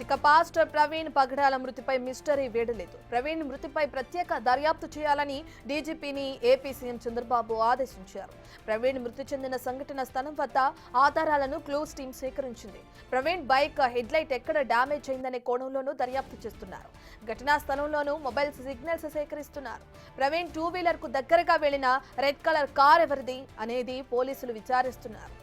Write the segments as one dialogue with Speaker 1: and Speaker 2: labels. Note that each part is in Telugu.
Speaker 1: ఇక పాస్టర్ ప్రవీణ్ పగడాల మృతిపై మిస్టరీ వీడలేదు. ప్రవీణ్ మృతిపై ప్రత్యేక దర్యాప్తు చేయాలని డీజీపీని ఏపీ సీఎం చంద్రబాబు ఆదేశించారు. ప్రవీణ్ మృతి చెందిన సంఘటన స్థలం వద్ద ఆధారాలను క్లూస్ టీం సేకరించింది. ప్రవీణ్ బైక్ హెడ్లైట్ ఎక్కడ డ్యామేజ్ అయిందనే కోణంలోనూ దర్యాప్తు చేస్తున్నారు. ఘటనా స్థలంలోనూ మొబైల్ సిగ్నల్స్ సేకరిస్తున్నారు. ప్రవీణ్ టూ వీలర్ కు దగ్గరగా వెళ్లిన రెడ్ కలర్ కార్ ఎవరిది అనేది పోలీసులు విచారిస్తున్నారు.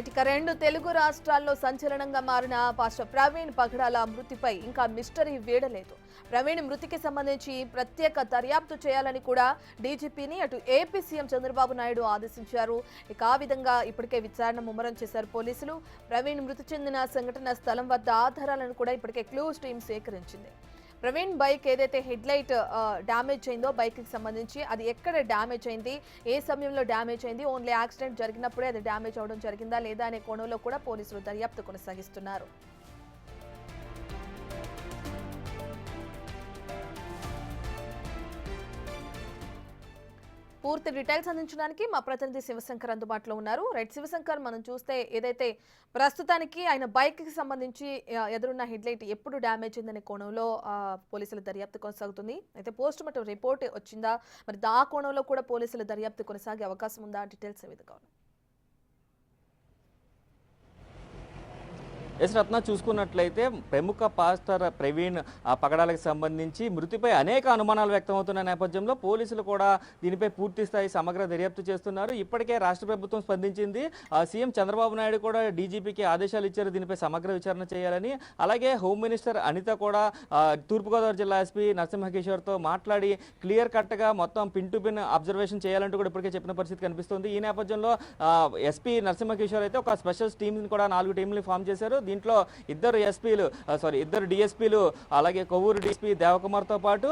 Speaker 1: ఇక రెండు తెలుగు రాష్ట్రాల్లో సంచలనంగా మారిన పాస్టర్ ప్రవీణ్ పగడాల మృతిపై ఇంకా మిస్టరీ వీడలేదు. ప్రవీణ్ మృతికి సంబంధించి ప్రత్యేక దర్యాప్తు చేయాలని కూడా డీజీపీని అటు ఏపీ సీఎం చంద్రబాబు నాయుడు ఆదేశించారు. ఇక ఆ విధంగా ఇప్పటికే విచారణ ముమ్మరం చేశారు పోలీసులు. ప్రవీణ్ మృతి చెందిన సంఘటన స్థలం వద్ద ఆధారాలను కూడా ఇప్పటికే క్లూస్ టీం సేకరించింది. ప్రవీణ్ బైక్ ఏదైతే హెడ్లైట్ డ్యామేజ్ అయిందో బైక్ కి సంబంధించి అది ఎక్కడ డ్యామేజ్ అయింది, ఏ సమయంలో డ్యామేజ్ అయింది, ఓన్లీ యాక్సిడెంట్ జరిగినప్పుడే అది డ్యామేజ్ అవడం జరిగిందా లేదా అనే కోణంలో కూడా పోలీసులు దర్యాప్తు కొనసాగిస్తున్నారు. పూర్తి డీటెయిల్స్ అందించడానికి మా ప్రతినిధి శివశంకర్ అందుబాటులో ఉన్నారు. రైట్ శివశంకర్, మనం చూస్తే ఏదైతే ప్రస్తుతానికి ఆయన బైక్ కి సంబంధించి ఎదురున్న హెడ్లైట్ ఎప్పుడు డ్యామేజ్ అయిందనే కోణంలో పోలీసుల దర్యాప్తు కొనసాగుతుంది. అయితే పోస్ట్ మార్టం రిపోర్ట్ వచ్చిందా, మరి ఆ కోణంలో కూడా పోలీసుల దర్యాప్తు కొనసాగే అవకాశం ఉందా? డీటెయిల్స్ ఏ విధంగా ఉన్నాయి?
Speaker 2: ఎస్ రత్న, చూసుకున్నట్లయితే ప్రముఖ పాస్టర్ ప్రవీణ్ పగడాలకు సంబంధించి మృతిపై అనేక అనుమానాలు వ్యక్తమవుతున్న నేపథ్యంలో పోలీసులు కూడా దీనిపై పూర్తి స్థాయి సమగ్ర దర్యాప్తు చేస్తున్నారు. ఇప్పటికే రాష్ట్ర ప్రభుత్వం స్పందించింది. సీఎం చంద్రబాబు నాయుడు కూడా డీజీపీకి ఆదేశాలు ఇచ్చారు దీనిపై సమగ్ర విచారణ చేయాలని. అలాగే హోమ్ మినిస్టర్ అనిత కూడా తూర్పుగోదావరి జిల్లా ఎస్పీ నరసింహకిషోర్తో మాట్లాడి క్లియర్ కట్గా మొత్తం పిన్ టు పిన్ అబ్జర్వేషన్ చేయాలంటూ కూడా ఇప్పటికే చెప్పిన పరిస్థితి కనిపిస్తుంది. ఈ నేపథ్యంలో ఎస్పీ నరసింహకిషోర్ అయితే ఒక స్పెషల్ టీంని కూడా 4 టీంలు ఫామ్ చేశారు. దీంట్లో ఇద్దరు డిఎస్పీలు, అలాగే కొవ్వూరు డిఎస్పీ దేవకుమార్తో పాటు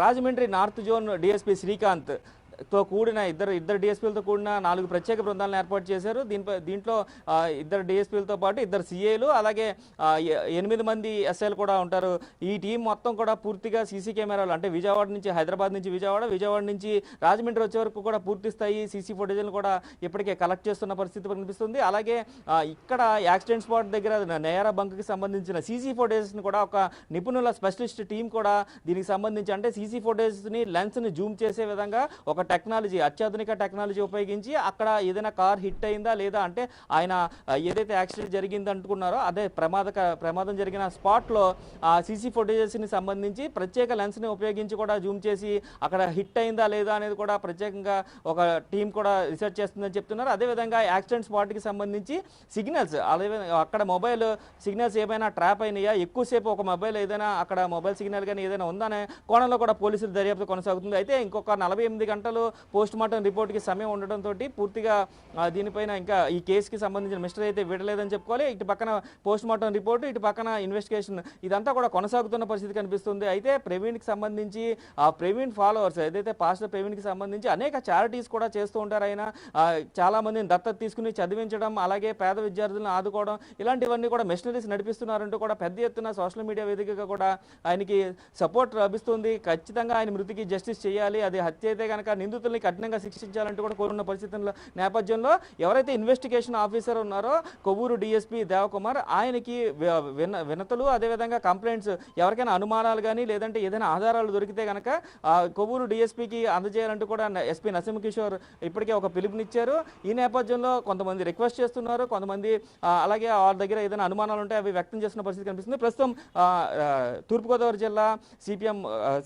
Speaker 2: Rajahmundry north zone DSP Srikanth తో కూడిన ఇద్దరు డిఎస్పీలతో కూడిన 4 ప్రత్యేక బృందాలను ఏర్పాటు చేశారు. దీంట్లో ఇద్దరు డిఎస్పీలతో పాటు 2 సిఐలు, అలాగే 8 మంది ఎస్ఐలు కూడా ఉంటారు. ఈ టీం మొత్తం కూడా పూర్తిగా సీసీ కెమెరాలు, అంటే విజయవాడ నుంచి హైదరాబాద్ నుంచి విజయవాడ నుంచి రాజమండ్రి వచ్చే వరకు కూడా పూర్తి స్థాయి సీసీ ఫుటేజ్లను కూడా ఇప్పటికే కలెక్ట్ చేస్తున్న పరిస్థితి కనిపిస్తుంది. అలాగే ఇక్కడ యాక్సిడెంట్ స్పాట్ దగ్గర నయారా బంక్కి సంబంధించిన సీసీ ఫుటేజ్ని కూడా ఒక నిపుణుల స్పెషలిస్ట్ టీం కూడా దీనికి సంబంధించి, అంటే సీసీ ఫుటేజ్ని లెన్స్ని జూమ్ చేసే విధంగా ఒక అత్యాధునిక టెక్నాలజీ ఉపయోగించి అక్కడ ఏదైనా కార్ హిట్ అయిందా లేదా, అంటే ఆయన ఏదైతే యాక్సిడెంట్ జరిగింది అనుకున్నారో అదే ప్రమాదం జరిగిన స్పాట్లో ఆ సీసీ ఫుటేజెస్ని సంబంధించి ప్రత్యేక లెన్స్ని ఉపయోగించి కూడా జూమ్ చేసి అక్కడ హిట్ అయిందా లేదా అనేది కూడా ప్రత్యేకంగా ఒక టీం కూడా రీసెర్చ్ చేస్తుందని చెప్తున్నారు. అదేవిధంగా యాక్సిడెంట్ స్పాట్కి సంబంధించి సిగ్నల్స్, అదే అక్కడ మొబైల్ సిగ్నల్స్ ఏమైనా ట్రాప్ అయినాయా, ఎక్కువసేపు ఒక మొబైల్ ఏదైనా అక్కడ మొబైల్ సిగ్నల్ కానీ ఏదైనా ఉందనే కోణంలో కూడా పోలీసులు దర్యాప్తు కొనసాగుతుంది. అయితే ఇంకొక 48 గంటలు పోస్ట్ మార్టం రిపోర్ట్కి సమయం ఉండడంతో పూర్తిగా దీనిపైన ఇంకా ఈ కేసుకి సంబంధించిన మిస్టరీ అయితే విడలేదని చెప్పుకోవాలి. ఇటు పక్కన పోస్ట్ మార్టం రిపోర్టు, ఇటు పక్కన ఇన్వెస్టిగేషన్ ఇదంతా కూడా కొనసాగుతున్న పరిస్థితి కనిపిస్తుంది. అయితే ప్రవీణ్కి సంబంధించి ప్రవీణ్ ఫాలోవర్స్ ఏదైతే పాస్టర్ ప్రవీణ్కి సంబంధించి అనేక చారిటీస్ కూడా చేస్తూ ఉంటారు. ఆయన చాలా మందిని దత్తత తీసుకుని చదివించడం, అలాగే పేద విద్యార్థులను ఆదుకోవడం, ఇలాంటివన్నీ కూడా మిషనరీస్ నడిపిస్తున్నారంటూ కూడా పెద్ద ఎత్తున సోషల్ మీడియా వేదికగా కూడా ఆయనకి సపోర్ట్ లభిస్తుంది. ఖచ్చితంగా ఆయన మృతికి జస్టిస్ చేయాలి, అది హత్య అయితే కనుక నిందితుల్ని కఠినంగా శిక్షించాలంటూ కూడా కోరున్న పరిస్థితుల నేపథ్యంలో ఎవరైతే ఇన్వెస్టిగేషన్ ఆఫీసర్ ఉన్నారో కొవ్వూరు డిఎస్పీ దేవకుమార్, ఆయనకి వినతులు, అదేవిధంగా కంప్లైంట్స్, ఎవరికైనా అనుమానాలు కానీ లేదంటే ఏదైనా ఆధారాలు దొరికితే కనుక కొవ్వూరు డిఎస్పీకి అందజేయాలంటూ కూడా ఎస్పీ నరసింహకిషోర్ ఇప్పటికే ఒక పిలుపునిచ్చారు. ఈ నేపథ్యంలో కొంతమంది రిక్వెస్ట్ చేస్తున్నారు, కొంతమంది అలాగే వాళ్ళ దగ్గర ఏదైనా అనుమానాలు ఉంటే అవి వ్యక్తం చేస్తున్న పరిస్థితి కనిపిస్తుంది. ప్రస్తుతం తూర్పుగోదావరి జిల్లా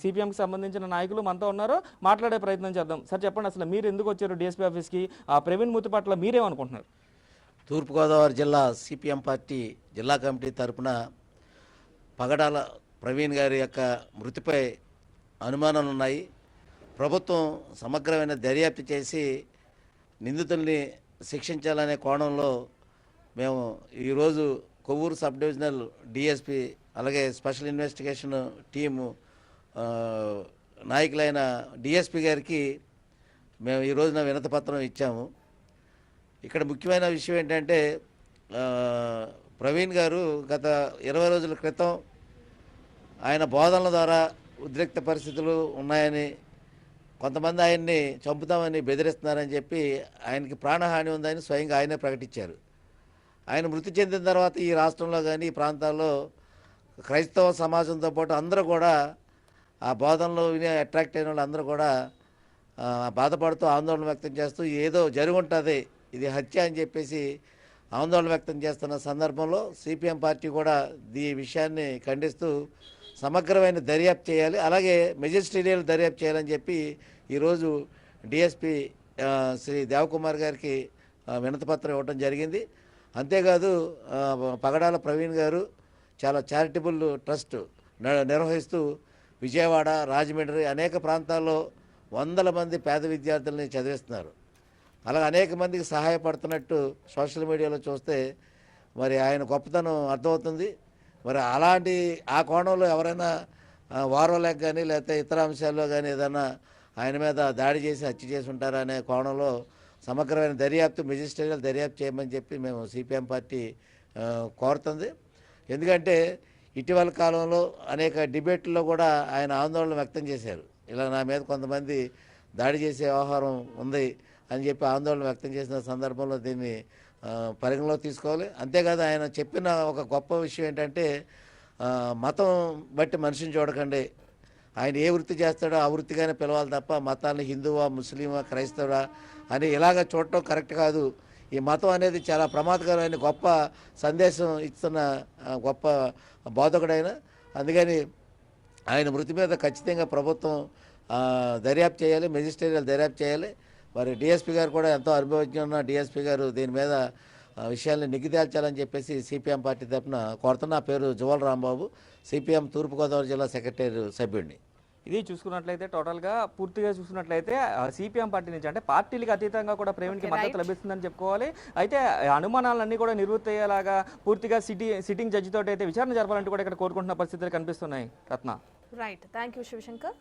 Speaker 2: సిపిఎంకి సంబంధించిన నాయకులు మనతో ఉన్నారు, మాట్లాడే ప్రయత్నం చేద్దాం. సార్ చెప్పండి, అసలు మీరు ఎందుకు వచ్చారు డిఎస్పీ ఆఫీస్కి? ప్రవీణ్ మృతి పట్ల మీరేమనుకుంటున్నారు?
Speaker 3: తూర్పుగోదావరి జిల్లా సిపిఎం పార్టీ జిల్లా కమిటీ తరపున పగడాల ప్రవీణ్ గారి యొక్క మృతిపై అనుమానాలు ఉన్నాయి. ప్రభుత్వం సమగ్రమైన దర్యాప్తు చేసి నిందితుల్ని శిక్షించాలనే కోణంలో మేము ఈరోజు కొవ్వూరు సబ్ డివిజనల్ డిఎస్పీ, అలాగే స్పెషల్ ఇన్వెస్టిగేషన్ టీము నాయకులైన డిఎస్పీ గారికి మేము ఈ రోజున వినతిపత్రం ఇచ్చాము. ఇక్కడ ముఖ్యమైన విషయం ఏంటంటే ప్రవీణ్ గారు గత 20 రోజుల క్రితం ఆయన బోధనల ద్వారా ఉద్రిక్త పరిస్థితులు ఉన్నాయని, కొంతమంది ఆయన్ని చంపుతామని బెదిరిస్తున్నారని చెప్పి ఆయనకి ప్రాణహాని ఉందని స్వయంగా ఆయనే ప్రకటించారు. ఆయన మృతి చెందిన తర్వాత ఈ రాష్ట్రంలో కానీ ఈ ప్రాంతాల్లో క్రైస్తవ సమాజంతో పాటు అందరూ కూడా ఆ బోధనలో విని అట్రాక్ట్ అయిన వాళ్ళు అందరూ కూడా బాధపడుతూ ఆందోళన వ్యక్తం చేస్తూ ఏదో జరుగుంటుంది, ఇది హత్య అని చెప్పేసి ఆందోళన వ్యక్తం చేస్తున్న సందర్భంలో సిపిఎం పార్టీ కూడా ఈ విషయాన్ని ఖండిస్తూ సమగ్రమైన దర్యాప్తు చేయాలి, అలాగే మెజిస్ట్రేరియల్ దర్యాప్తు చేయాలని చెప్పి ఈరోజు డిఎస్పి శ్రీ దేవకుమార్ గారికి వినతిపత్రం ఇవ్వడం జరిగింది. అంతేకాదు పగడాల ప్రవీణ్ గారు చాలా చారిటబుల్ ట్రస్ట్ నిర్వహిస్తూ విజయవాడ, రాజమండ్రి అనేక ప్రాంతాల్లో వందల మంది పేద విద్యార్థుల్ని చదివిస్తున్నారు. అలాగే అనేక మందికి సహాయపడుతున్నట్టు సోషల్ మీడియాలో చూస్తే మరి ఆయన గొప్పతనం అర్థమవుతుంది. మరి అలాంటి ఆ కోణంలో ఎవరైనా వారోలేక కానీ లేకపోతే ఇతర అంశాల్లో కానీ ఏదైనా ఆయన మీద దాడి చేసి హత్య చేసి ఉంటారా అనే కోణంలో సమగ్రమైన దర్యాప్తు, మెజిస్ట్రేరియల్ దర్యాప్తు చేయమని చెప్పి మేము సిపిఎం పార్టీ కోరుతుంది. ఎందుకంటే ఇటీవల కాలంలో అనేక డిబేట్లలో కూడా ఆయన ఆందోళన వ్యక్తం చేశారు. ఇలా నా మీద కొంతమంది దాడి చేసే వ్యవహారం ఉంది అని చెప్పి ఆందోళన వ్యక్తం చేసిన సందర్భంలో దీన్ని పరిగణలో తీసుకోవాలి. అంతేకాదు ఆయన చెప్పిన ఒక గొప్ప విషయం ఏంటంటే మతం బట్టి మనిషిని చూడకండి, ఆయన ఏ వృత్తి చేస్తాడో ఆ వృత్తిగానే పిలవాలి తప్ప మతాన్ని హిందువా, ముస్లిమా, క్రైస్తవుడా అని ఇలాగ చూడటం కరెక్ట్ కాదు. ఈ మతం అనేది చాలా ప్రమాదకరమైన గొప్ప సందేశం ఇస్తున్న గొప్ప బోధకుడైన. అందుకని ఆయన మృతి మీద ఖచ్చితంగా ప్రభుత్వం దర్యాప్తు చేయాలి, మెజిస్ట్రేరియల్ దర్యాప్తు చేయాలి. మరి డిఎస్పీ గారు కూడా ఎంతో అనుభవజ్ఞ ఉన్న డిఎస్పీ గారు దీని మీద విషయాల్ని నిగ్గుతేల్చాలని చెప్పేసి సిపిఎం పార్టీ తరఫున కోరుతున్న. నా పేరు జువల్ రాంబాబు, సిపిఎం తూర్పుగోదావరి జిల్లా సెక్రటరీ సభ్యుడిని.
Speaker 2: ఇది చూసుకున్నట్లయితే టోటల్గా పూర్తిగా చూసుకున్నట్లయితే సిపిఎం పార్టీ నుంచి అంటే పార్టీలకు అతీతంగా కూడా ప్రవీణ్కి మద్దతు లభిస్తుందని చెప్పుకోవాలి. అయితే అనుమానాలన్నీ కూడా నివృత్తి అయ్యేలాగా పూర్తిగా సిట్టింగ్ జడ్జితో అయితే విచారణ జరపాలంటూ కూడా ఇక్కడ కోరుకుంటున్న పరిస్థితులు కనిపిస్తున్నాయి. Ratna.
Speaker 1: Right, thank you Shivshankar.